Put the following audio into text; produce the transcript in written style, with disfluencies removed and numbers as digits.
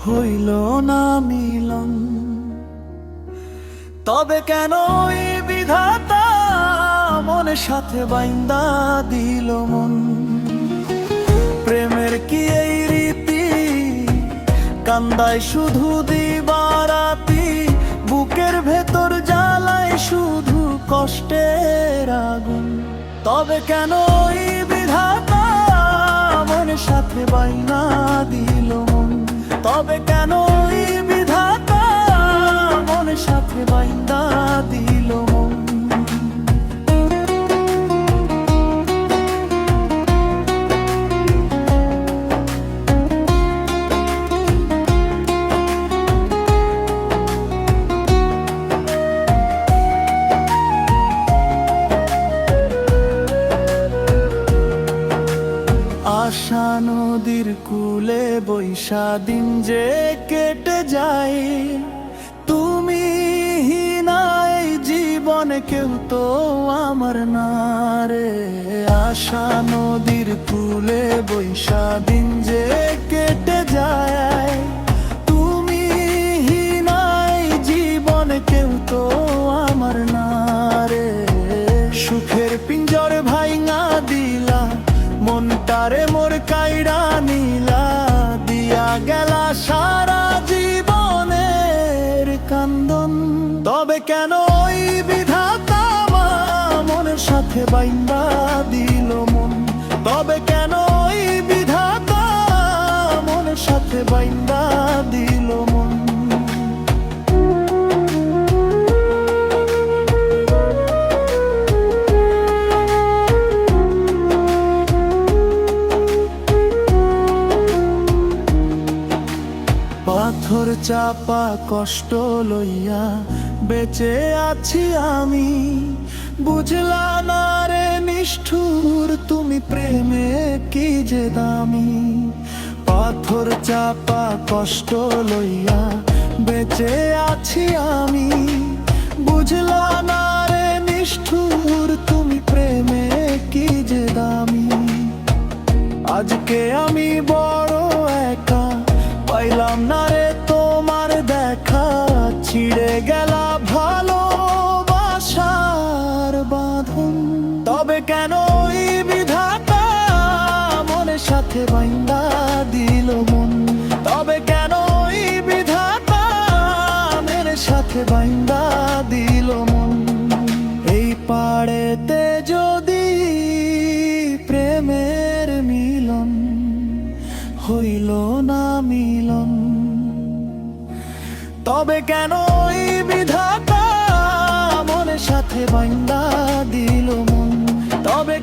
হইল না মিলন। তবে কেন ওই বিধাতা মনের সাথে বাইন্দা দিল মন? প্রেমের কি এই রীতি, কান্দায় শুধু দিবারাতি, বুকের ভেতর জ্বালায় শুধু কষ্টের আগুন। তবে কেন ওই বিধাতা মনের সাথে বাইনা দিল মন? তবে কেন ওই বিধাতা মনের সাথে বাইনা দিল মন? আশা নদীর কূলে বৈশা দিন যে কেটে যায়, তুমি হিনাই জীবনে কেউ তো আমার না রে। আশা নদীর কূলে বৈশা দিন যে কেটে যায়, তুমি হিনাই জীবনে কেউ তো আমার না রে। সুখের পিঞ্জর ভাইঙা দিলা, মনটারে মোর কাইড়া নীলা, দিয়া গেলা সারা জীবনের কান্দন। তবে কেন ওই বিধাতা মনের সাথে বাইন্দা দিল মন? তবে কেন ওই বিধাতা মনের সাথে বাইন্দা দিল মন? পাথর চাপা কষ্ট লইয়া বেঁচে আছি আমি, বুঝলা না রে নিষ্ঠুর তুমি প্রেমে কি যে দামি। পাথর চাপা কষ্ট লইয়া বেঁচে আছি আমি, বুঝলা না রে নিষ্ঠুর তুমি প্রেমে কি যে দামি। আজকে আমি বড় একা, পাইলাম না রে তোমার দেখা, ছিঁড়ে গেলা ভালোবাসার বাঁধন। তবে কেন ওই বিধাতা মনের সাথে বাইন্দা দিল মন? তবে কেন ওই বিধাতা মনের সাথে বাইন্দা দিল মন? এই পাড়েতে যদি প্রেমের মিলন, হইল না মিলন। তবে কেন ওই বিধাতা মনের সাথে বাইন্দা দিল মন? তবে